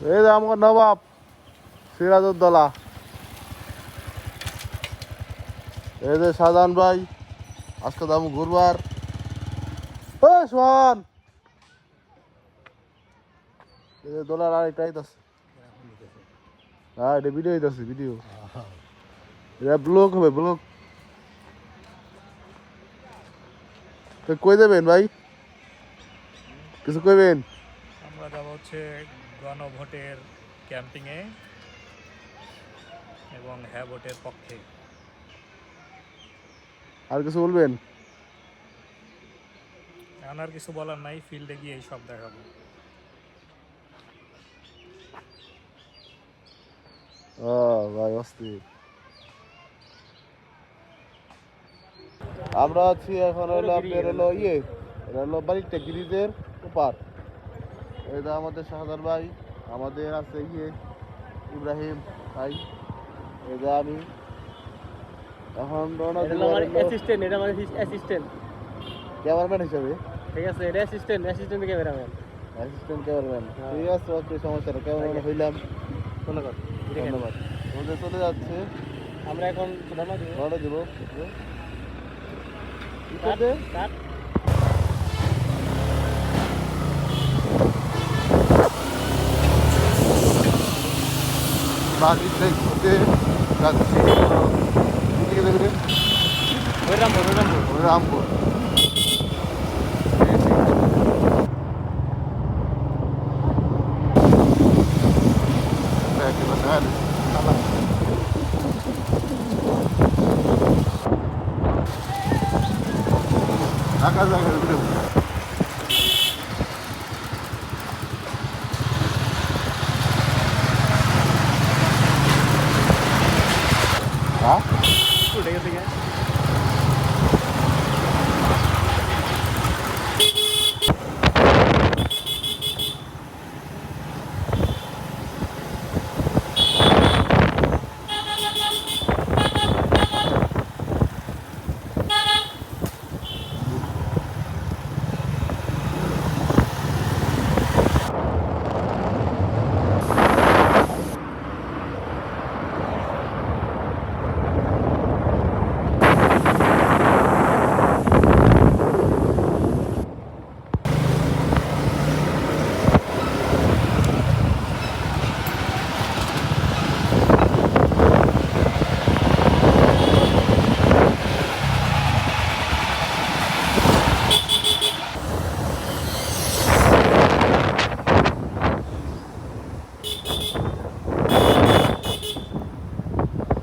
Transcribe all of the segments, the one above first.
এই যে আমার নবাব সিরাজউদ্দৌলা, এই যে শাহজাহান ভাই, আজকে যাবো ঘুরবার। সোহান, এই যে দোলার আরেকটা আইতাছে। হ্যাঁ, এটা ভিডিও হইতাছে, ভিডিও। এটা ব্লগ হবে, ব্লগ। তো কই দেবেন ভাই, কিছু কইবেন? আমরা যাব হচ্ছে গণভোটের ক্যাম্পিংয়ে এবং হ্যাঁ ভোটের পক্ষে। আর কিছু বলবেন? এখন আর কিছু বলার নাই, ফিল্ডে গিয়ে সব দেখাবো। ও ভাই অস্থির। আমরা আছি এখন হলো আপনার হলো এটা হলো বাড়িটা ব্রিজের ওপার। এটা আমাদের শাহজাহান ভাই, আমাদের আছে ইব্রাহিম ভাই, এটা আমি। এখন রওনা দিব অ্যাসিস্ট্যান্ট, এটা মানে অ্যাসিস্ট্যান্ট, ক্যামেরাম্যান হিসেবে। ঠিক আছে, এটা অ্যাসিস্ট্যান্ট ক্যামেরাম্যান। অ্যাসিস্ট্যান্ট ক্যামেরাম্যান, ঠিক আছে, ওকে, সমস্যা নেই, ক্যামেরাম্যান হইলাম। ধন্যবাদ। ধন্যবাদ। আমাদের চলে যাচ্ছে, আমরা এখন রওনা দিব। বাড়িতে ঘুরতে যাচ্ছি, কোথেকে দেবেন? রামপুর। ঢাকা জায়গায় ভিডিও। হ্যাঁ, উঠে গেছে গা।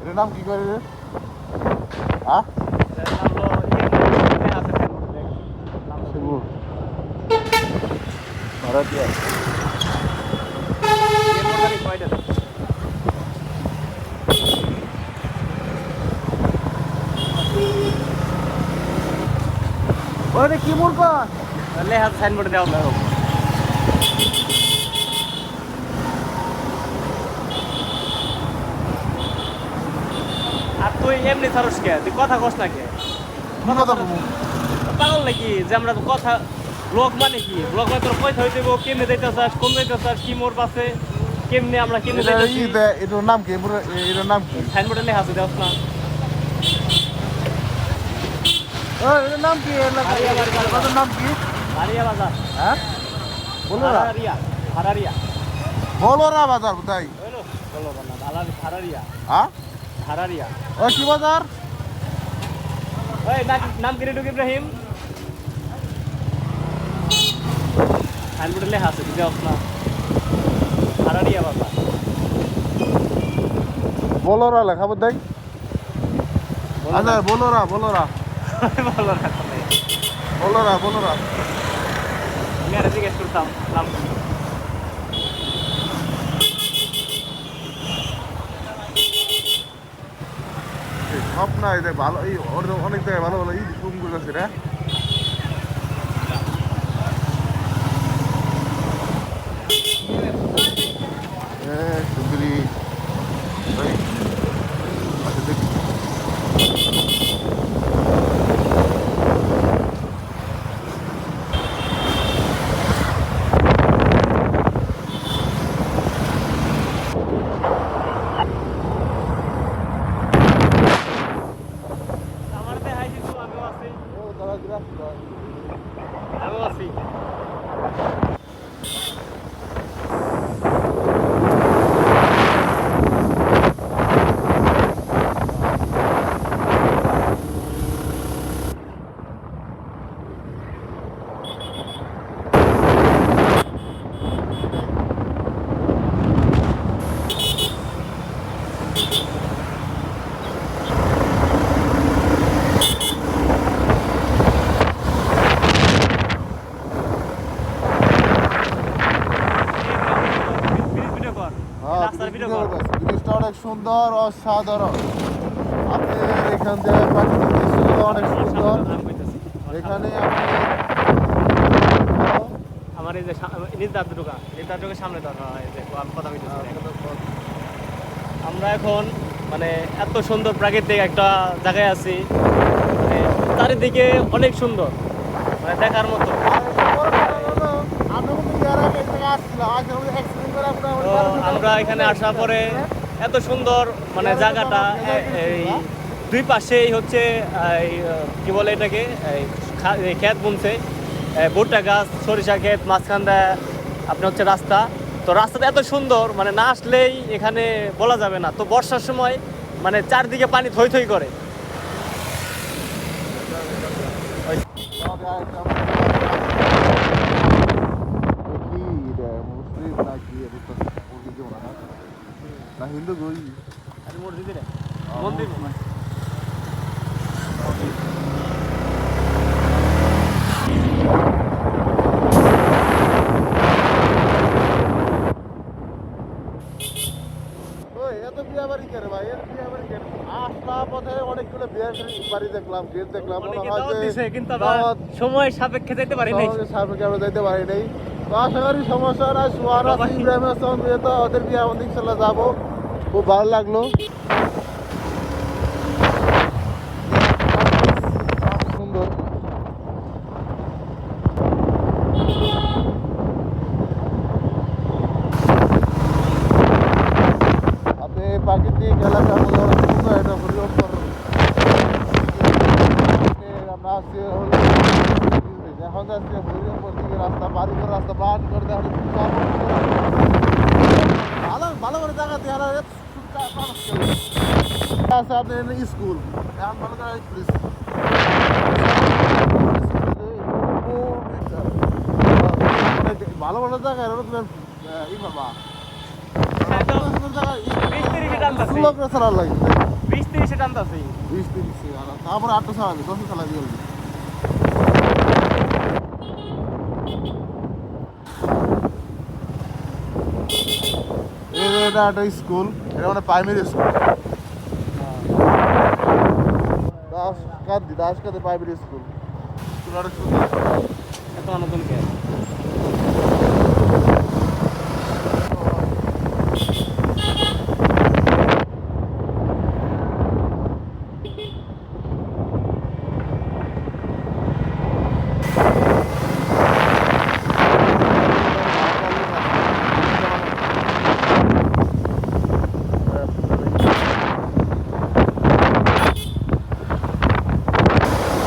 এটার নাম কি করে রে? হ্যাঁ, শিবুর ভাড়াটিয়া। ওরে কি মূর্খ, লেহাজ সাইনবোর্ড দেওয়া হলো। আর তুই এমনি ছাড়স কে? তুই কথা কস না কে? কি কথা বলবো? পাগল নাকি যে আমরা কথা ব্লগ মানে কি? ব্লগ মানে তোর পয়সা হইতে গো, কেমনে যাইতে চাস, কোন যাইতে চাস, কি মোর পাশে, কেমনে আমরা কেমনে যাইতেছি। এটার নাম কি? এটার নাম কি? সাইনবোর্ডে লেখা আছে, দেওস না? এটার নাম কি? এটার নাম কি? ভাড়ারিয়া বাজার। হ্যাঁ, বলো না। ভাড়ারিয়া। বলো না বাজার কোথায়? বলো না, ভাড়ারিয়া। হ্যাঁ, ভাড়ারিয়া। ও কি বাজার? ওই নাম কি রে ইব্রাহিম? সাইনবোর্ডে লেখা আছে, দেওস না? ভাড়ারিয়া বাজার। বলোরা লেখাবো দেখ। আচ্ছা, বলোরা বলো না, বলোরা। আমি আর জিজ্ঞেস করতাম নাম কি। সব না, এই দেখ ভালো, এই অনেক জায়গায় ভালো ভালো রুম গুলো আছে রে। সুন্দরী আচ্ছা দেখি। সুন্দর। জিনিসটা অনেক সুন্দর অসাধারণ। আপনার এখান থেকে প্রাকৃতিক দৃশ্যগুলো অনেক সুন্দর। আমি কইতাছি। এখানে আপনি আমার এই যে নির্দার দোকান সামনে দরকার হয় যে আমি কথা বলতেছি। আমরা এখন মানে এত সুন্দর প্রাকৃতিক একটা জায়গায় আছি, মানে চারিদিকে অনেক সুন্দর, মানে দেখার মতো। তো আমরা এখানে আসার পরে এত সুন্দর মানে জায়গাটা, এই দুই পাশেই হচ্ছে এই, কি বলে এটাকে, এই ক্ষেত বুনছে, ভুট্টা গাছ, সরিষা ক্ষেত, মাঝখান দিয়ে আপনার হচ্ছে রাস্তা। তো রাস্তাটা এত সুন্দর, মানে না আসলেই এখানে বলা যাবে না। তো বর্ষার সময় মানে চারদিকে পানি থই থই করে। না হিন্দু গই মন্দির এত বিয়া বাড়ি কেন ভাই? এর বিয়া বাড়ি কেন? আসলা পথে অনেকগুলো বিয়া বাড়ি দেখলাম, গেট দেখলাম, মনে অনেকে হয় দাওয়াত যে দিছে, কিন্তু আমরা দাওয়াত সময় সাপেক্ষে যেতে পারি নাই। সামনে আমরা যাইতে পারি নাই। তো আশা করি সমস্যা নাই। সুহানা সবাই- ইব্রাহিম আসলাম বিয়ে, তো ওদের বিয়ে আমাদের ইনশাল্লাহ যাবো। খুব ভালো লাগলো। সুন্দর। আপনি প্রাকৃতিক এলাকার মধ্যে অনেক সুন্দর একটা পরিবর্তন। আমরা আসছি হলো এখন যাচ্ছি হরিরামপুর দিকে, রাস্তা বাড়ি করে রাস্তা পার করে দেওয়া ভালো ভালো করে জায়গা দিয়ে আছে আপনার স্কুল। এখন ভালো করে ভালো ভালো জায়গা ই বাবা সুলভ ছাড়া লাগবে 20-30 টানতাছি। 20-30 তারপরে 8 চালাবি 10 চালাবি বলবি। এটা একটা স্কুল, এটা মানে primary school, Daskandi primary school. স্কুলটা সুন্দর। এত নতুন কে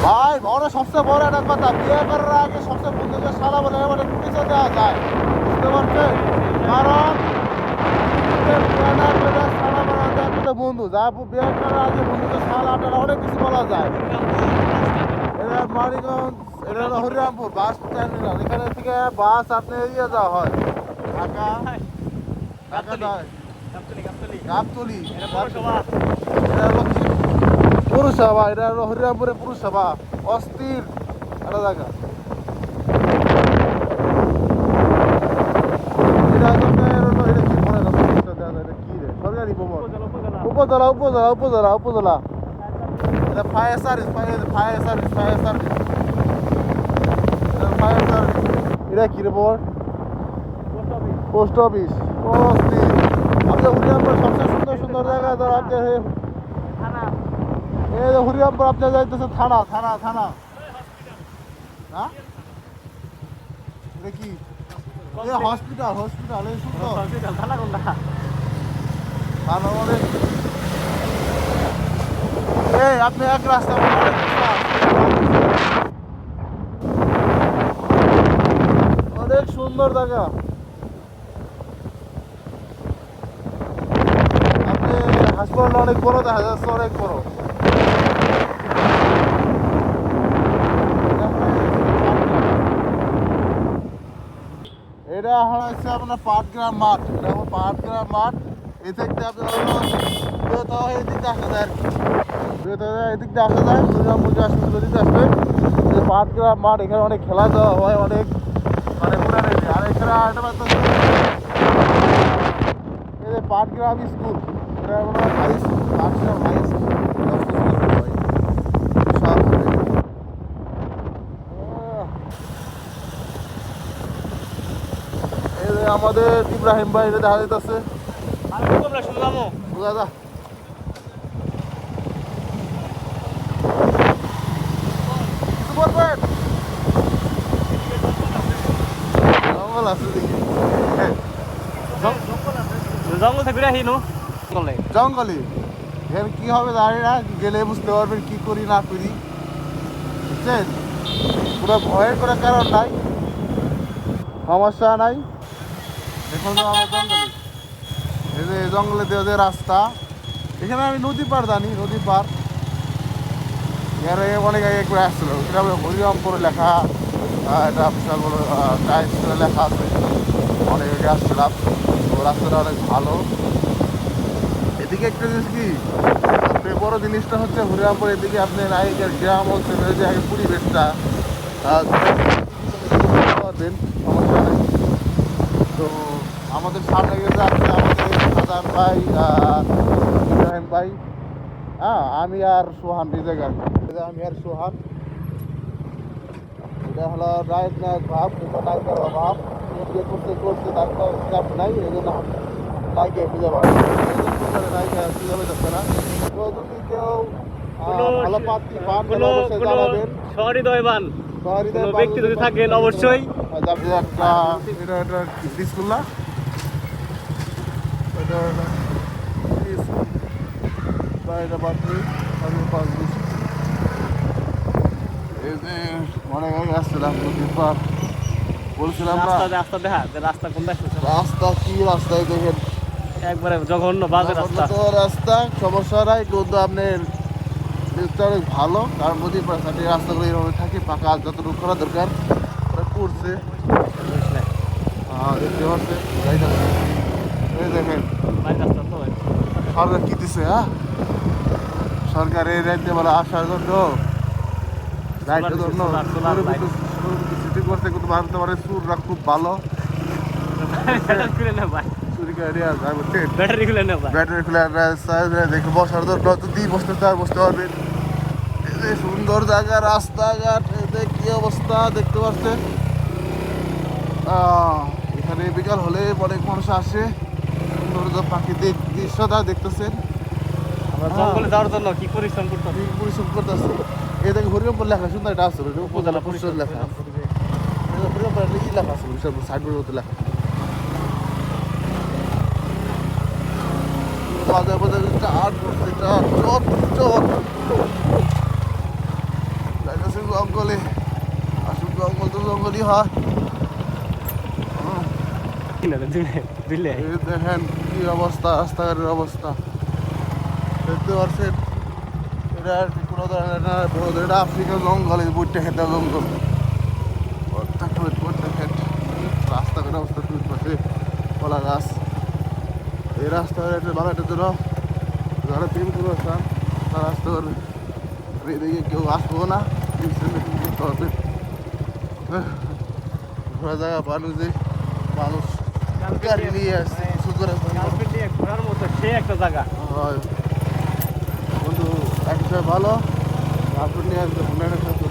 ভাই বড় সবচেয়ে বড় একটা কথা, বিয়ে করার আগে সবচেয়ে বন্ধুকে সাদা বলে মানে পরিচয় দেওয়া যায়, বুঝতে পারছেন? কারণ বন্ধু যা বিয়ে করার আগে বন্ধুকে সালাটা অনেক কিছু বলা যায়। এটা মানিকগঞ্জ, এটা হলো হরিরামপুর বাস টার্মিনাল। এখানে থেকে বাস আপনি ইয়ে যাওয়া হয় ঢাকা, ঢাকা যায় গাবতলী। এটা হলো কি পুরসভা, এটা হলো হরিরামপুরের পুরসভা। অস্থির একটা জায়গা। এটা কি মনে কি রে সরকারি ভবন, উপজেলা উপজেলা উপজেলা উপজেলা। এটা fire service, fire service, fire service, fire service. এটা কি রে বল? Post office. অস্থির। আপনার হরিরামপুর সবচেয়ে সুন্দর সুন্দর জায়গা ধর আপনার এই যে হরিরামপুর আপনার যাইতেছে থানা, থানা থানা না এটা কি হসপিটাল, হসপিটাল এই সুন্দর থানা অনেক। এই আপনি এক রাস্তা অনেক সুন্দর জায়গা। আপনি হাসপাতাল অনেক বড় দেখা যাচ্ছে, অনেক বড়। এটা হচ্ছে আপনার পাটগ্রাম মাঠ। এটা আমার পাটগ্রাম মাঠ। এই থেকে আপনি এদিক দিয়ে আসা যায় আর কি, এদিক দিয়ে আসা যায় হরিরামপুর হাসপাতাল দিতে আসবে। পাটগ্রাম মাঠ, এখানে অনেক খেলা দেওয়া হয়, অনেক মানে পুরানো। আর এখানে পাটগ্রাম স্কুল, এটা মনে হয় high school, Patgram high school. এই যে আমাদের ইব্রাহিম ভাই এটা দেখা যাইতেছে। শুনলাম দাদা করবেন জঙ্গল আছে দেখি। জঙ্গল থাকবে আহিনো জঙ্গলে জঙ্গলে এর কি হবে জানি না, গেলে বুঝতে পারবেন কি করি না করি, বুঝছেন? পুরো ভয়ের কোনো কারণ নাই, সমস্যা নাই। এখন তো আমার জঙ্গলে, এই যে জঙ্গলে দিয়ে যে রাস্তা, এখানে আমি নদী পার জানি, নদী পার এর আগে অনেক আগে একবার আসছিল, এটা হরিরামপুরে লেখা, এটা বিশাল বড় টাইমস লেখা আছে, অনেক আগে আসছিলাম। তো রাস্তাটা অনেক ভালো। এদিকে একটা জিনিস কি, সবথেকে বড় জিনিসটা হচ্ছে হরিরামপুর, এদিকে আপনি নায়িকের গ্রাম অঞ্চলের যে আগে পরিবেশটা পাবেন, সমস্যা নেই। তো আমাদের সামনে গেছে আছে আমাদের সাদান ভাই, ইব্রাহিম ভাই, হ্যাঁ আমি আর সোহান, এই জায়গায় আমি আর সোহান। এটা হলো নায়ক নায়ক ভাব, এটা নায়কের অভাব, করতে করতে ডাক্তার চাপ নাই, এই জন্য নায়কে খুঁজে পাবে, নায়িকা খুঁজে পেতে না। তো যদি কেউ ভালো পাত্রী পান তাহলে অবশ্যই জানাবেন। সহৃদয়বান কোনো ব্যক্তি যদি থাকেন অবশ্যই। একটা এটা এটা স্কুল না, এটা এটা পাত্রী আমি পাঁচ দিচ্ছি। এই যে অনেক আগে আসছিলাম নদীর পার, বলছিলাম না রাস্তা দেখা রাস্তা কোনটা রাস্তা কি রাস্তায় দেখেন একবারে জঘন্য বাজে রাস্তা। তো রাস্তা সমস্যা নাই, কিন্তু আপনার জিনিসটা অনেক ভালো, কারণ নদীর পার সাথে রাস্তাগুলো এইভাবে থাকে পাকা, যতটুকু করা দরকার ওরা করছে। হ্যাঁ দেখতে পাচ্ছে গাড়িটা, এই দেখেন সরকার কি দিছে, হ্যাঁ সরকার এই রাজ্যে বলে আসার জন্য লাইটের জন্য সিটি করতে, কিন্তু ভারতে মানে সুররা খুব ভালো, চুরি করে নিয়ে আসবে বুঝছেন, ব্যাটারি খুলে নেবা ব্যাটারি খুলে দেখে বসার জন্য তো দিয়ে বসতে চায়, বসতে পারবেন। এই যে সুন্দর জায়গা, রাস্তাঘাট, এই যে কি অবস্থা দেখতে পাচ্ছেন। এখানে বিকাল হলে অনেক মানুষ আসে, সুন্দর প্রাকৃতিক দৃশ্যটা দেখতেছেন। আমরা জঙ্গলে যাওয়ার জন্য কি পরিশ্রম করতে হবে, পরিশ্রম করতেছে। এই দেখে হরিরামপুর লেখা সুন্দর এটা আছে, উপজেলা পরিষদ লেখা, হরিরামপুর ই লেখা আছে, সাইডবোর্ডের মতো লেখা। বাজার বাজার চাট করছে, চাট চট চট যাইতেছে জঙ্গলে, আসুন জঙ্গল তো জঙ্গলই হয়। দিলে এই দেখেন কি অবস্থা, রাস্তাঘাটের অবস্থা দেখতে পাচ্ছেন। এটা আর কি কোনো ধরনের না, এটা আফ্রিকার জঙ্গল, এই বইটা খেতে জঙ্গল, রাস্তাঘাটের অবস্থা তুই পাশে কলা গাছ। এই রাস্তাঘাটে ভালো একটা জন্য যারা প্রেম করে আসতাম তারা আসতে পারবে, এদিকে কেউ আসবো না, করতে হবে। ঘোরা জায়গা মানুষ যে মানুষ গাড়ি নিয়ে আসছে কিছু করে ঘোরার মতো সে একটা জায়গা হয়, কিন্তু এক হিসাবে ভালো, আপনি নিয়ে আসবে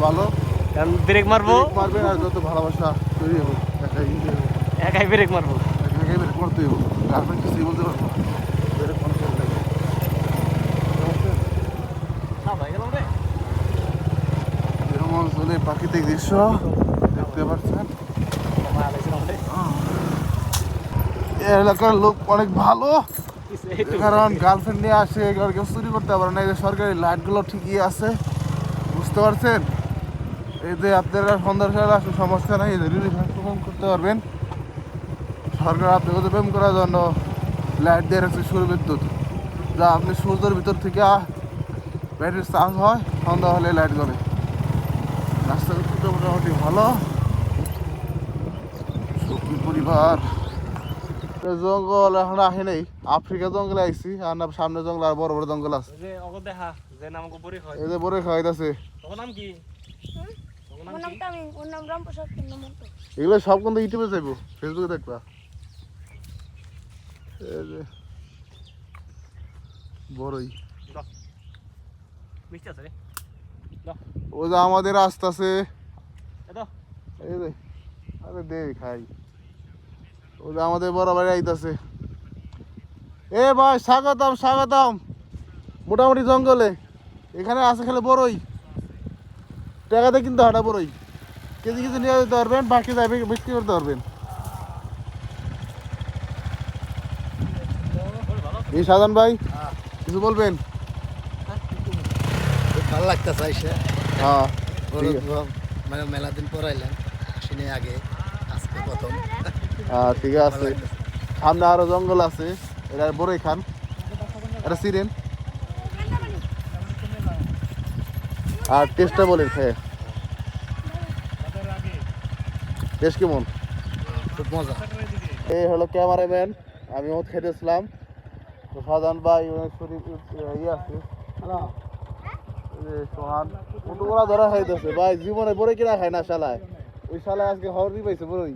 ভালো, কারণ ব্রেক মারবো মারবেন আর যত ভালোবাসা তৈরি হবে, একাই ব্রেক মারবো, একাই বের করতে হবে, গার্লফ্রেন্ড কিছুই বলতে পারবো না, বের কোনো শেষ নেই। এরকম অঞ্চলে প্রাকৃতিক দৃশ্য দেখতে পাচ্ছেন। এই এলাকার লোক অনেক ভালো, কারণ গার্লফ্রেন্ড নিয়ে আসে, এবার কেউ চুরি করতে পারে না। এই যে সরকারি লাইটগুলো ঠিকই আছে, বুঝতে পারছেন। এই যে আপনারা সন্ধ্যার সময় আসলে সমস্যা নাই, প্রেম করতে পারবেন। সরকার আপনাকে প্রেম করার জন্য লাইট দিয়ে রাখছে সূর্য বিদ্যুৎ, যা আপনি সূর্যের ভিতর থেকে ব্যাটারি চার্জ হয়, সন্ধ্যা হলে লাইট জ্বলে। রাস্তাঘাট মোটামুটি ভালো, সুখী পরিবার। জঙ্গল এখন আসে নেই, আফ্রিকা জঙ্গলে আইছি, আর না সামনে জঙ্গল আর বড় বড় জঙ্গল আছে। এই যে বড় খাওয়াইতেছে, এগুলো সব কিন্তু ইউটিউবে যাইবো, ফেসবুকে দেখবা। এই যে বড়ই। দাও। মিষ্টি আছে রে। দাও। ওই যে আমাদের রাস্তা আছে, এ দাও। এই যে আরে দে খাই। ওই যে আমাদের বড় ভাই আইতাছে। এ ভাই স্বাগতম স্বাগতম, মোটামুটি জঙ্গলে এখানে আছে খেলে বড়ই, টাকাতে কিনতে হয় না বড়ই, কেজি কেজি নিয়ে যেতে পারবেন, বাকি যাবে বিক্রি করতে পারবেন। এই সাজান ভাই কিছু বলবেন? ভালো লাগতেছে আইসে, হ্যাঁ মানে মেলা দিন পর আইলাম, আসিনি আগে, আজকে প্রথম। ঠিক আছে, সামনে আরো জঙ্গল আছে, এটা বড়ই খান, এটা সিরেন আর টেস্টটা বলেন খেয়ে, টেস্ট কেমন? খুব মজা। এই হলো ক্যামেরাম্যান, আমি ওত খেতেছিলাম, তো সাজান ভাই শরীর ইয়ে আছে, সোহান ওরা ধরা খাইতেছে ভাই, জীবনে বড়ই কিনা খায় না শালায়, ওই শালায় আজকে হরি পাইছে বড়ই।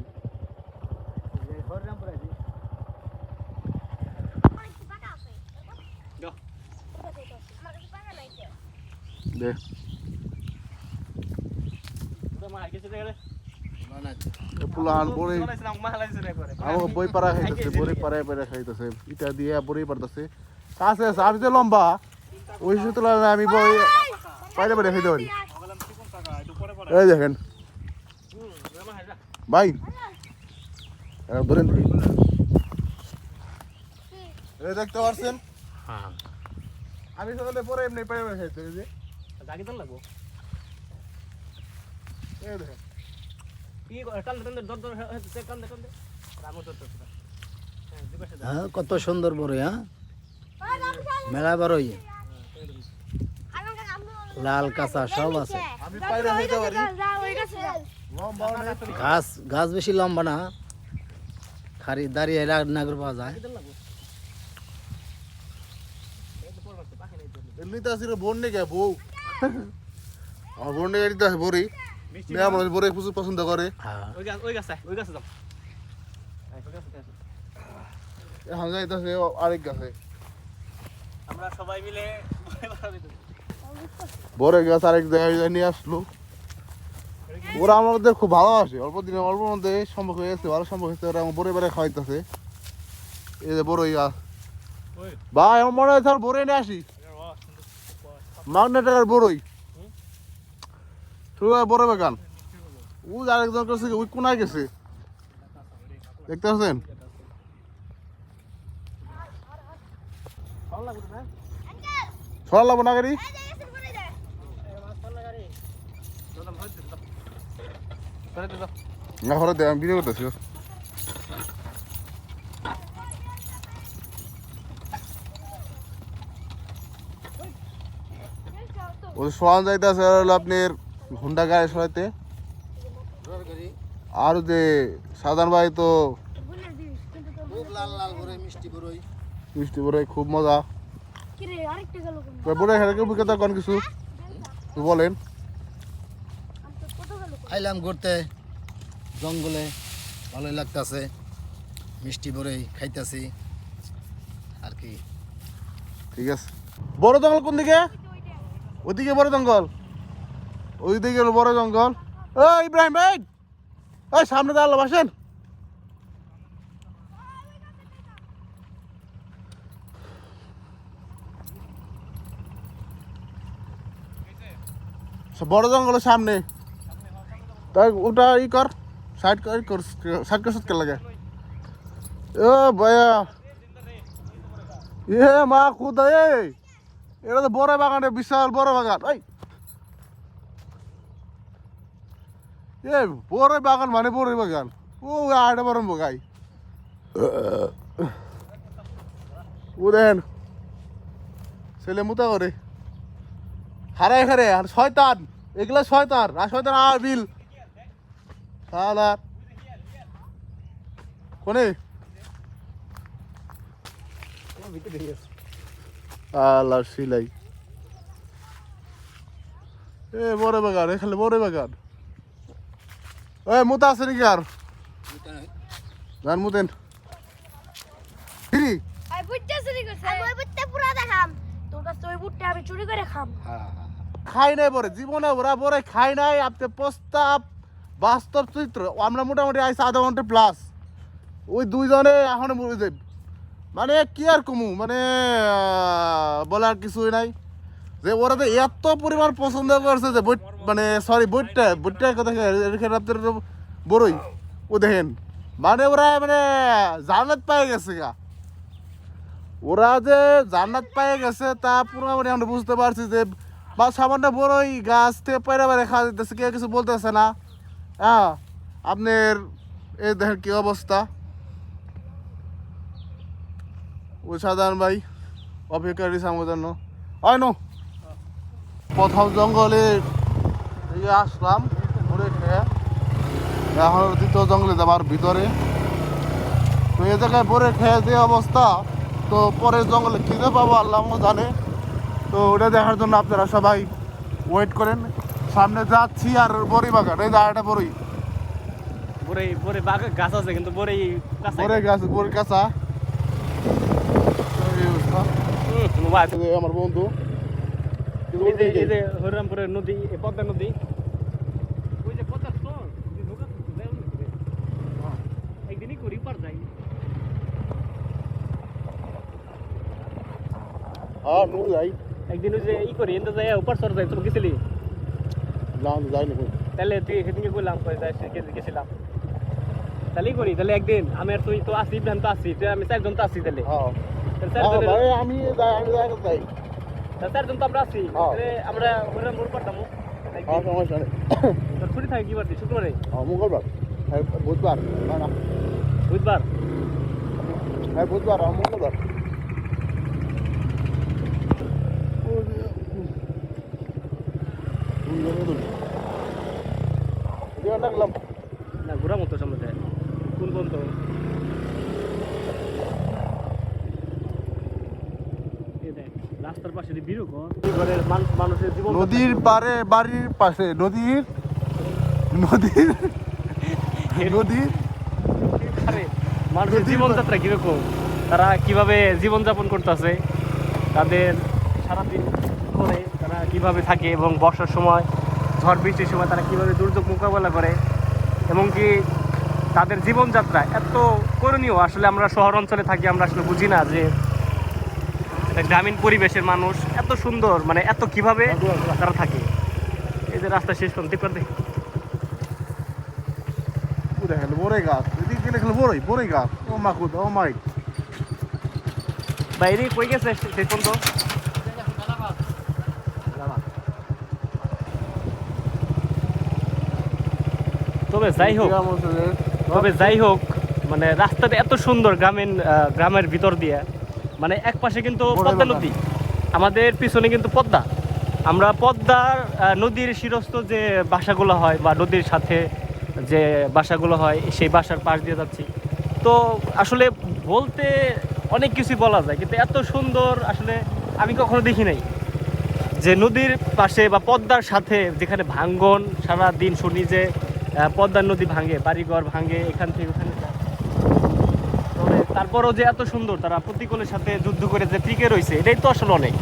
দে পুলান বড়ই আমার বই পাড়া খাইতেছে, বড়ি পাড়ায় পাড়ায় খাইতেছে, ইটা দিয়ে বড়ি পাড়তেছে, কাছে আছে আমি যে লম্বা ওই তুলনায় আমি বই পাইলে পাইলে খাইতে পারি। এই দেখেন ভাই ধরেন, এই দেখতে পাচ্ছেন আমি সকালে পরে এমনি পাইলে পাইলে খাইতে এই যে লাগবো। এই দেখেন হ্যাঁ, কত সুন্দর বড়ই। হ্যাঁ, মেলা বড়ই, লাল কাঁচা সব আছে। আমি পাইলে খাইতে পারি, লম্বা অনেক। গাছ গাছ বেশি লম্বা না, খালি দাঁড়িয়ে নাগর পাওয়া যায়। এমনিতে আছে বোন নেই বউ, আমার বোন নেই গাড়িতে আছে বড়ি, আমার বড়ি প্রচুর পছন্দ করে। হ্যাঁ, এখন যাইতেছে আরেক গাছে, আমরা সবাই মিলে বড় গাছ আরেক জায়গায় নিয়ে আসলো। ওরা আমাদের খুব ভালোবাসে, অল্প দিনে অল্প মধ্যে সম্পর্ক হয়েছে, ভালো সম্পর্ক হয়েছে, ওরা আমার বড়ে বেড়ে খাওয়াইতেছে। এই যে বড়ই গাছ ভাই, আমার মনে হয় স্যার বড়ই নিয়ে আসি, মাগনা টাকার বড়ই শুরু হয় বড় বাগান। ও আরেকজন করছে ওই কোনায় গেছে, দেখতে পাচ্ছেন? ছড়া লাগবো না গাড়ি, না ঘরে দেয়, আমি ভিডিও করতেছি। ওই সোয়ান যাইতেছে হলো আপনার ঘন্টা গাড়ি সরাইতে, আর যে সাধারণ ভাই তো খুব লাল লাল বড়ই, মিষ্টি বড়ই। মিষ্টি বড়ই খুব মজা। বড়ই খেলে অভিজ্ঞতা কোন কিছু তো বলেন? আইলাম ঘুরতে জঙ্গলে, ভালোই লাগতেছে, মিষ্টি বড়ই খাইতেছি আর কি। ঠিক আছে, বড় জঙ্গল কোন দিকে? ওইদিকে বড় জঙ্গল, ওইদিকে বড় জঙ্গল। ও ইব্রাহিম ভাই, ওই সামনে দাঁড়ালো, বাসেন। বড় জঙ্গলের সামনে, তাই ওটা ই কর, সাইড কর, সাইড কর সুতকে লাগে। ও ভাইয়া, এ মা খুদা, এটা তো বড় বাগান, বিশাল বড় বাগান। বড় বাগান মানে বড় বাগান, ও আড়ে বড় গাই। ও দেখেন ছেলে মুতা করে হারায় খারে, আর শয়তান এগুলা শয়তান, আর শয়তান আর বিল কোনে আল্লাহ সিলাই। এ বড় বাগান, এখানে বড় বাগান। ওই মুতা আছে নাকি আর জান মুতেন ফ্রি? পুরা দেখাম তোর কাছে ওই বুটটা আমি চুরি করে খাম। হ্যাঁ খাই নাই বরে জীবনে ওরা বরে খাই নাই। আপনি প্রস্তাব বাস্তব চিত্র আমরা মোটামুটি আইসি আধা ঘন্টা প্লাস। ওই দুইজনে এখন মানে কি আর কমু মানে বলার কিছুই নাই যে ওরা তো এত পরিমাণ পছন্দ করছে যে মানে সরি বইটার কথা আপনার বড়ই ও দেখেন মানে ওরা মানে জান্নাত পেয়ে গেছে গা। ওরা যে জান্নাত পেয়ে গেছে তা পুরোপুরি আমরা বুঝতে পারছি যে বা সামান্য বড়ই গাছ থেকে পেরে বেড়ে খাওয়া যেতেছে, কেউ কিছু বলতেছে না। হ্যাঁ আপনার এই দেখেন কি অবস্থা। ওই সাধারণ ভাই অপেক্ষা দিয়েছে আমার জন্য। হয় নো প্রথম জঙ্গলে দিকে আসলাম ঘুরে খেয়ে, এখন দ্বিতীয় জঙ্গলে যাবার ভিতরে। তো এ জায়গায় পরে খেয়ে যে অবস্থা, তো পরের জঙ্গলে খিদে পাবো আল্লাহ জানে। তো ওটা দেখার জন্য আপনারা সবাই ওয়েট করেন। সামনে যাচ্ছি আর বড়ি বাগান, এই জায়গাটা বড়ি বড়ই বাগান গাছ আছে কিন্তু বড়ই কাঁচা। বড়ি গাছ বড়ি কাঁচা। এই অবস্থা। এই যে আমার বন্ধু এই যে হরিরামপুরের নদী, এই পদ্মা নদী, ওই যে পদ্মার চর, একদিনই করি পার যাই। হ্যাঁ নুন যাই একদিন ওই যে ই করি এনতে যাই উপর চর যাই। তুমি গেছিলি? না যাই না। তাহলে তুই সেদিনকে কইলাম গেছিলাম। তাহলেই করি তাহলে একদিন আমি আর তুই তো আসি, ইব্রাহিম তো আসি, আমি চারজন তো আসি। তাহলে হ্যাঁ চারজনের ভাই আমি যাই যাই। চারজন তো আমরা আছি, তাহলে আমরা হরিরামপুর পাঠাবো। হ্যাঁ সমস্যা নেই। তোর ছুটি থাকে কি বার দিই? শুক্রবারে? হ্যাঁ মঙ্গলবার, হ্যাঁ বুধবার, না না বুধবার। হ্যাঁ বুধবার আর মঙ্গলবার। ডাকলাম না ঘোরা মতো সামনে দেয় কোন পর্যন্ত? রাস্তার পাশে মানুষের জীবন, নদীর পারে বাড়ির পাশে নদীর নদীর নদীর মানুষের জীবনযাত্রা কিরকম, তারা কিভাবে জীবনযাপন করতেছে, তাদের সারাদিন করে তারা কিভাবে থাকে এবং বর্ষার সময় ঝড় বৃষ্টির সময় তারা কিভাবে দুর্যোগ মোকাবেলা করে, এবং কি তাদের জীবনযাত্রা এত করণীয়। আসলে আমরা শহর অঞ্চলে থাকি, আমরা আসলে বুঝি না যে গ্রামীণ পরিবেশের মানুষ এত সুন্দর, মানে এত কিভাবে তারা থাকে। এই যে রাস্তা শেষ করতে পারতে দেখেন বড়ই গাছ, এদিকে দেখলে বড়ই গাছ। ও মাকুদ ও মাই বাইরে কই গেছে শেষ পর্যন্ত? তবে যাই হোক মানে রাস্তাটা এত সুন্দর গ্রামের ভিতর দিয়ে, মানে এক পাশে কিন্তু পদ্মা নদী, আমাদের পিছনে কিন্তু পদ্মা। আমরা পদ্মার নদীর শিরস্থ যে বাসাগুলো হয় বা নদীর সাথে যে বাসাগুলো হয় সেই বাসার পাশ দিয়ে যাচ্ছি। তো আসলে বলতে অনেক কিছুই বলা যায়, কিন্তু এত সুন্দর আসলে আমি কখনো দেখি নাই যে নদীর পাশে বা পদ্মার সাথে যেখানে ভাঙ্গন সারা দিন শুনি যে পদ্মার নদী ভাঙে, বাড়িঘর ভাঙে, এখান থেকে ওখানে যায়। তবে তারপরও যে এত সুন্দর তারা প্রতিকূলের সাথে যুদ্ধ করে যে টিকে রয়েছে, এটাই তো আসলে অনেক।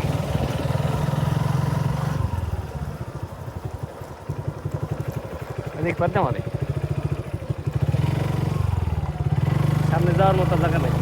দেখ পারতে আমাদের সামনে যাওয়ার মতো জায়গা নেই।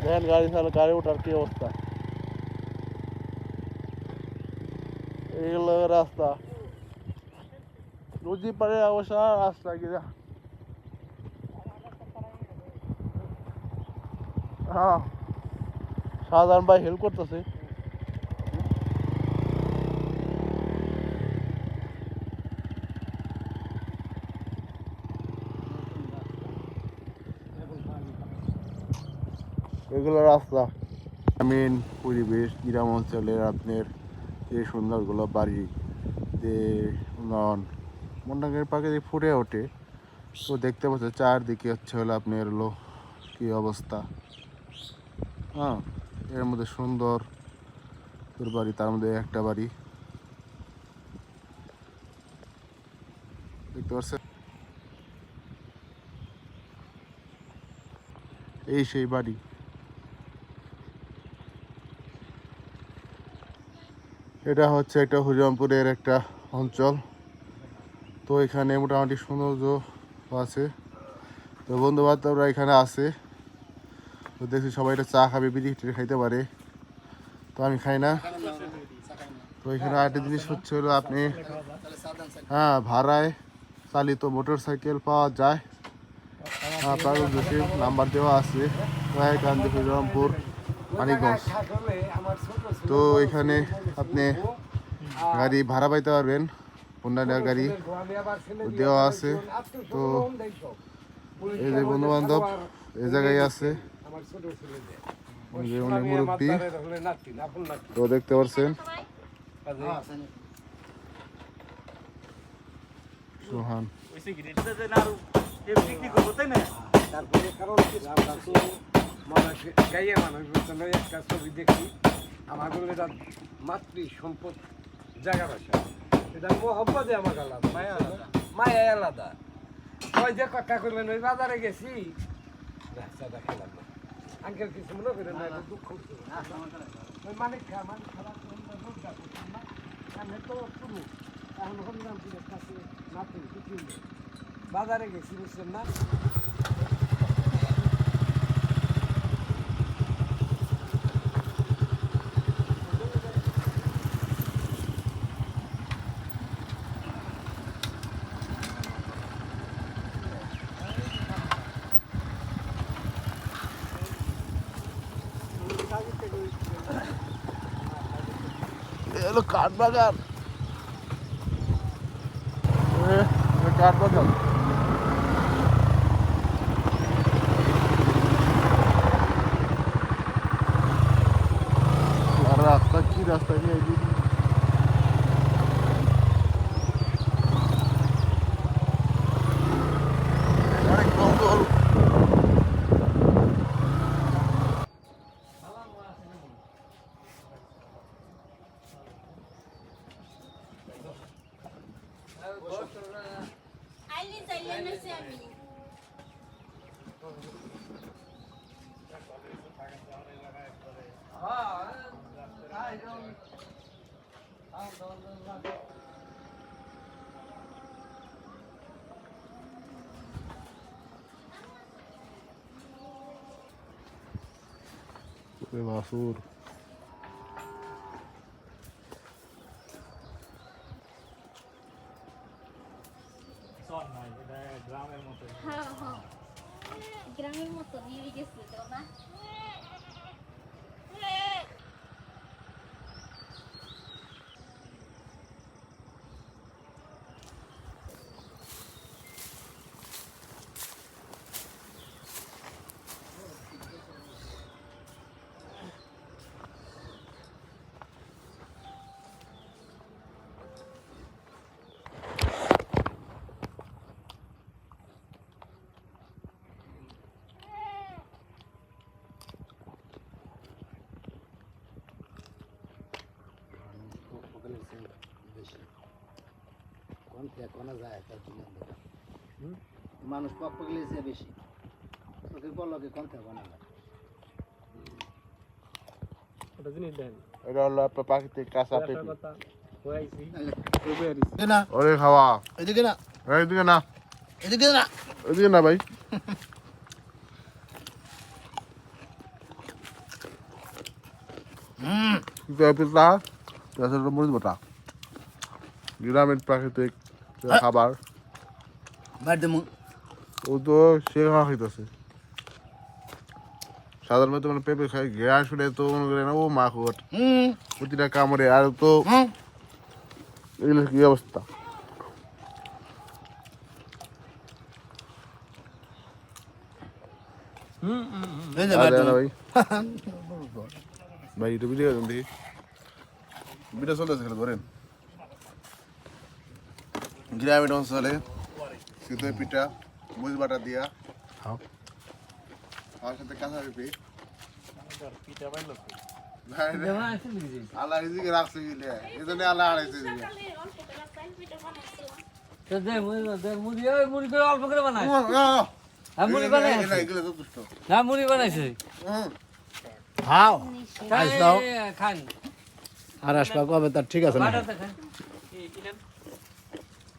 দেখেন গাড়ি ওঠার কি অবস্থা। এইগুলো রাস্তা নদী পারে অবশ্য রাস্তা গিয়ে হ্যাঁ সাধারণ ভাই হেল্প করতেছে। এগুলো রাস্তা গ্রামীণ পরিবেশ, গ্রাম অঞ্চলের আপনার যে সুন্দরগুলো বাড়ি যে উন্নয়ন মনটাকে পাখি ফুটে ওঠে। তো দেখতে পাচ্ছেন চারদিকে হচ্ছে হলো আপনার হলো কি অবস্থা। হ্যাঁ, এর মধ্যে সুন্দর বাড়ি, তার মধ্যে একটা বাড়ি দেখতে পাচ্ছেন। এই সেই বাড়ি। এটা হচ্ছে একটা হরিরামপুরের একটা অঞ্চল। তো এখানে মোটামুটি সৌন্দর্য আছে। তো বন্ধু বান্ধবরা এখানে আছে। তো দেখছি সবাই এটা চা খাবে, বিড়ি খাইতে পারে, তো আমি খাই না। তো এখানে আরেকটা জিনিস হচ্ছে হলো আপনি হ্যাঁ ভাড়ায় চালিত মোটর সাইকেল পাওয়া যায়। হ্যাঁ, পাগল জসিম নাম্বার দেওয়া আছে, গান্ধী হরিরামপুর মানিকগঞ্জ। তো এখানে আপনি গাড়ি ভাড়া পাইতে পারবেন, হোন্ডা গাড়ি দেওয়া আছে। তো এই যে বন্ধু বান্ধব এই জায়গায় আছে, অনেক মুরব্বী। তো দেখতে পাচ্ছেন সোহান। তারপরে কারণ কি আমরা তো মানুষ গাইয়া মানুষ বলতে একটা ছবি দেখি আমাদের এটা মাতৃ সম্পদ জায়গা ভাষা, এটা মহব্বতে আমার আলাদা, মায়া আলাদা। ওই যে কথা করলেন ওই বাজারে গেছি রাস্তাটা খেলাম না, আঙ্কেল কিছু মনে করেন না, দুঃখ ওই মালিক খারাপ আমি তো পুরো এখন হরিরামপুরের কাছে মাতৃ কিছু বাজারে গেছি বুঝছেন না। এলো কাঠ বাগান, কাঠ বাগান। আর রাস্তা কি রাস্তা নিয়ে অনেক জঙ্গল। বাসুর গ্রামের মতো। হ্যাঁ হ্যাঁ, গ্রামের মতো নিয়ে গেছে তো না। মানুষ পক্ষ গেলেছে বেশি, চোখের পলকে কন্থা বানা যায়। ওটা জিনিস দেন এটা হলো আপনার প্রাকৃতিক কাঁচা পেঁপে। কথা হইছি ওরে খাওয়া এদিকে না, এইদিকে না, এদিকে না, ওইদিকে না ভাই। পেঁপেটা মরিচ বাটা, গ্রামের প্রাকৃতিক খাবার। ও তো সে খাওয়া খাইতেছে সাধারণত মানে পেঁপে খাই ঘেরা শুনে তো মনে করে না ও মা খোট প্রতিটা কামড়ে। আর তো এগুলো কি অবস্থা। ভাই ভাই এটা ভিডিও দেখি, ভিডিও চলতেছে খেলে ধরেন। গ্রামীণ অঞ্চলে শীতের পিঠা মরিচ বাটা দিয়া খাও আমার সাথে কাঁচা পেঁপে পিঠা পাইলো আল্লাহ রিজিকে রাখছে গিলে এজন্য আল্লাহ আড়াইছে দিলে অল্প করে চাল পিঠা বানাইছিলাম। তো দে মুড়ি ওই মুড়ি করে অল্প করে বানাই মুড়ি এগুলো তো দুষ্ট না মুড়ি বানাইছে খাও আইস দাও খান আর আসবা কবে তার ঠিক আছে না বাটাতে খান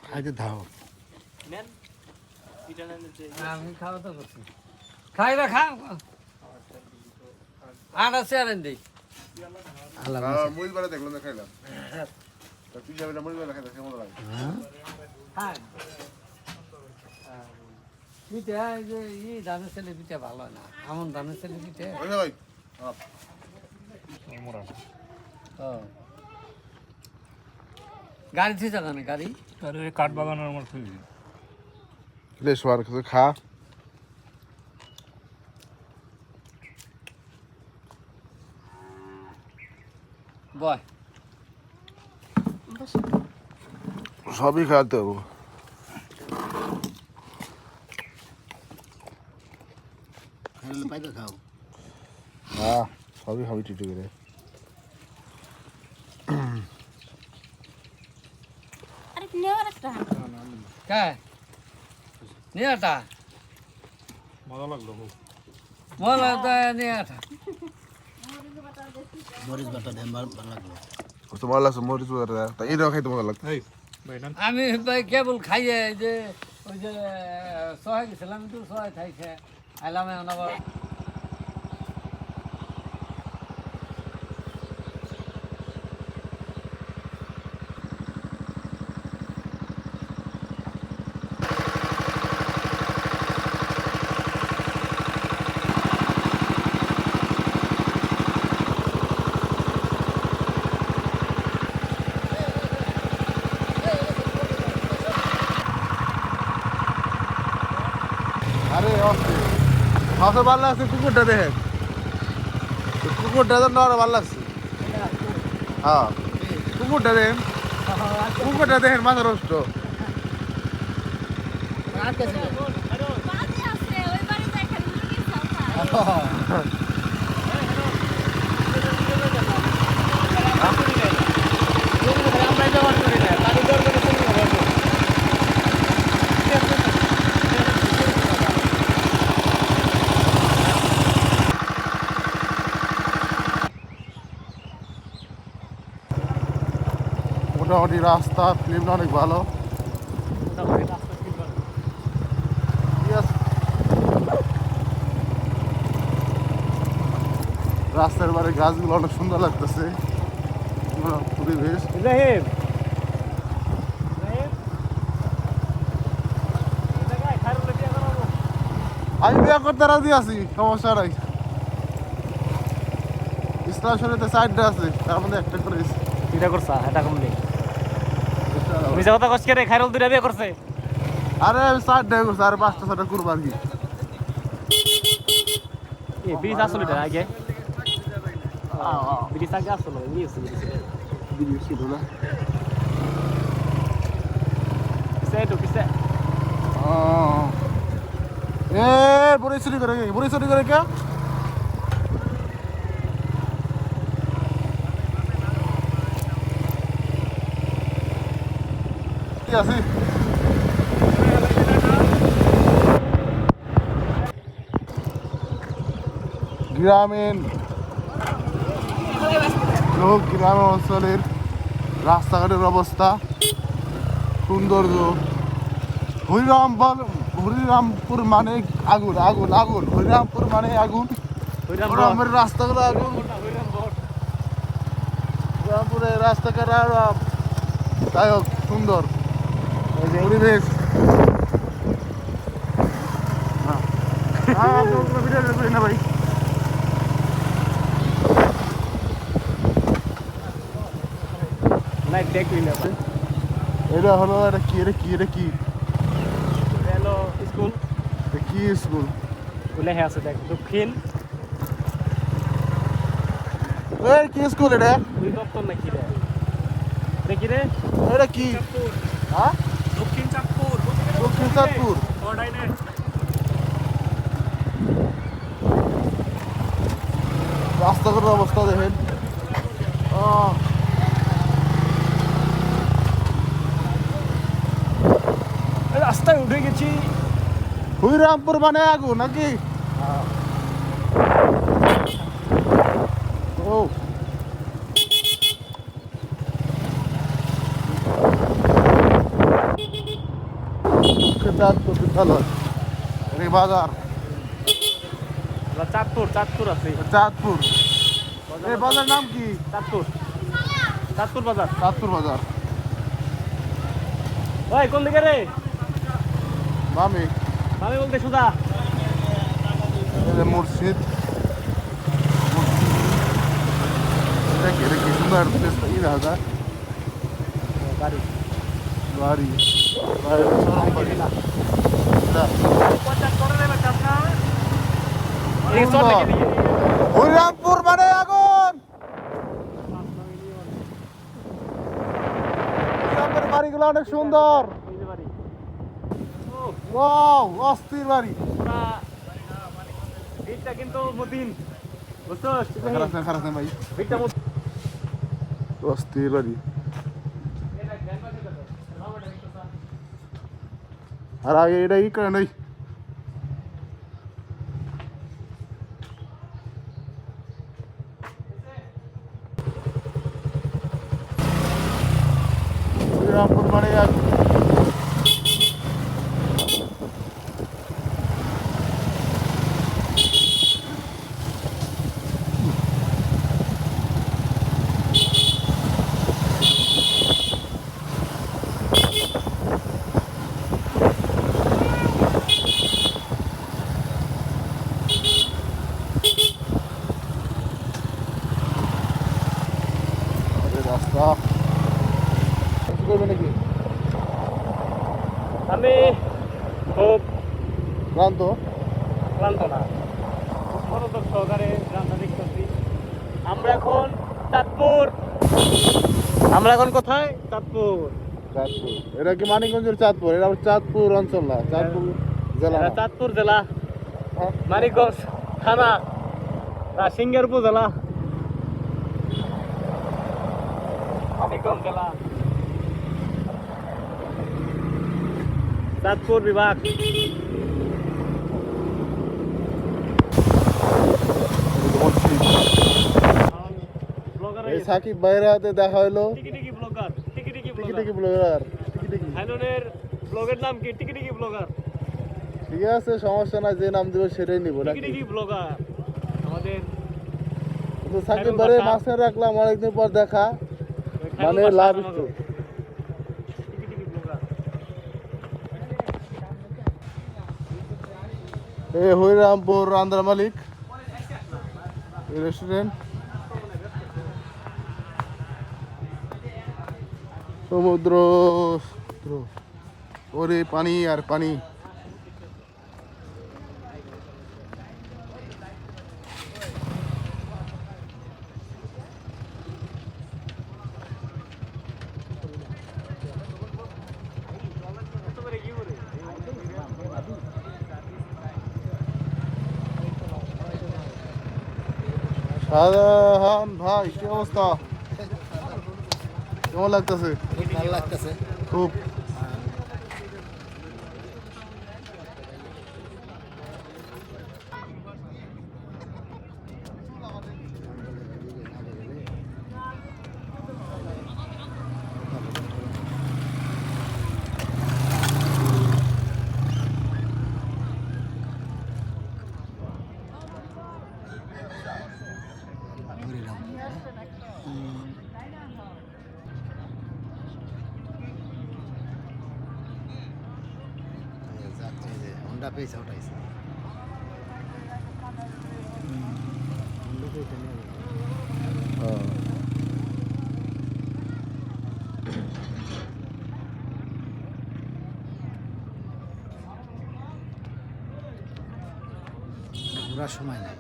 খাইতে দাও আমি খাওয়া তো করছি খাই না খা আর আছে আর দেই আল্লাহ মরিচ বাটা দেখলাম না খাইলাম তুই যাবি না মরিচ বাটা খাইতে কেমন লাগে খান পিঠা এই যে ধানের ছেলে পিঠা ভালো না এমন ধানের ছেলে পিঠা ওই ভাই গাড়ি থেকে জানে গাড়ি আরে কাঠ বাগানের মতো হয়েছে। প্লেস ওয়ার কিছু খা বয় সবই খাওয়াতে হবে খাইলে পাইতে খাও হ্যাঁ সবই খাবি টিটু করে আরে নেওয়ার একটা কে নিয়াটা মজা লাগলো খুব। বলো তো নিয়াটা মরিচ বাটা দেন ভালো লাগলো তোমার লাগছে মরিচ বাটা তা এটাও খাইতে মজা লাগতো এই ভাই না আমি ভাই কেবল খাইয়ে যে ওই যে সহায় গেছিলাম একটু সহায় খাইছে আইলাম এখন আবার আরে সবচেয়ে ভালো লাগছে কুকুরটা দেখেন কুকুরটা তো আরো ভালো লাগছে হ্যাঁ কুকুরটা দেখেন মাথা রষ্ট বাড়ি আছে ওই বাড়িতে একটা মুরগির খাওয়া। মোটামুটি রাস্তা ফিল্মটা অনেক ভালো ঠিক আছে। রাস্তার বারে গাছগুলো অনেক সুন্দর লাগতেছে পরিবেশ ইব্রাহিম আমি বিয়ে করতে রাজি আছি সমস্যা নাই ইসলাম শরীয়তে চারটা আছে তার মধ্যে একটা করে দিছি। এটা করছা এটা কম নেই মিছা কথা কষ্ট করে খাইরুল দুইটা বিয়ে করছে আরে আমি চারটা করছি আরে পাঁচটা ছটা করবো আর কি ব্রিজ আসলো এটা আগে ব্রিজ আগে আসলো ভিডিও ছিল না কিসে তো কিসে এ বুড়ি চুরি করে কে কি আছে গ্রামীণ লোক গ্রাম অঞ্চলের রাস্তাঘাটের অবস্থা সৌন্দর্য হরিরামপুর মানে আগুন আগুন আগুন হরিরামপুর মানে আগুন হরিরামের রাস্তাগুলো আগুন হরিরামপুরের রাস্তাঘাট যাই হোক সুন্দর পরিবেশ ভিডিও না ভাই লাইট দেখবি না এটা হলো এটা কি হ্যালো স্কুল এটা কি স্কুল লেখা আছে দেখ দক্ষিণ এই কি স্কুল এটা দুই দপ্তর নাকি রে দেখি রে এটা কি হ্যাঁ দক্ষিণ চাঁদপুর দক্ষিণ চাঁদপুর রাস্তাঘাটের অবস্থা দেখেন। রাস্তায় উঠে গেছি। হুইরামপুর মানে আগুন নাকি? ও চাঁদপুর বিদ্যালয়, এই বাজার চাঁদপুর চাঁদপুর আছে। চাঁদপুর। এই বাজার নাম কি? চাঁদপুর চাঁদপুর বাজার। চাঁদপুর বাজার। ওই কোন দিকে রে? মামি আমি বলতে সুদা। মসজিদ, এটা কি সুন্দর ই দেখা যায়। গাড়ি বাড়ি শোরুম বাড়ি। হরিরামপুর মানে আগুন। হরিরামপুর বাড়িগুলো অনেক সুন্দর। ওয়াও, অস্থির বাড়ি। ভিড়টা কিন্তু মতিন, বুঝছো? খারাপ না ভাই, ভিড়টা অস্থির বাড়ি। আর আগে এটা ই করে নাই। হরিরামপুর মানে আগুন। রাস্তা করবে নাকি? আমি খুব ক্লান্ত। ক্লান্ত না, খুব মনোযোগ সহকারে রান্না দেখতেছি। আমরা এখন চাঁদপুর। আমরা এখন কোথায়? চাঁদপুর। চাঁদপুর, এটা কি মানিকগঞ্জের চাঁদপুর? এটা আবার চাঁদপুর অঞ্চল না, চাঁদপুর জেলা এটা না। চাঁদপুর জেলা, হ্যাঁ। মানিকগঞ্জ থানা, সিঙ্গার উপজেলা, মানিকগঞ্জ জেলা, চাঁদপুর বিভাগ। এই সাকিব ভাইয়ের হাতে দেখা হইলো। টিকিটিকি ব্লগার, টিকিটিকি টিকি ব্লগার, টিকি। হাইলনের ব্লগের নাম কি? টিকিটিকি ব্লগার। ঠিক আছে, সমস্যা নাই, যে নাম দেবে সেটাই নিবো নাকি? টিকিটিকি ব্লগার আমাদের কিন্তু সাকিব ভাইয়ের মাঝে রাখলাম অনেকদিন পর দেখা, মানে লাভ একটু। টিকিটিকি ব্লগার। এই হরিরামপুর আন্দ্রা মালিক এই রেস্টুরেন্ট। সমুদ্র, ওরে পানি আর পানি। শাহজাহান ভাই, কি অবস্থা? কেমন লাগতেছে? খুব ভালো লাগতেছে। খুব। যাত্রী যে হোন্ডা পেয়েছে ওটাইছে। ঘোরার সময় নেই।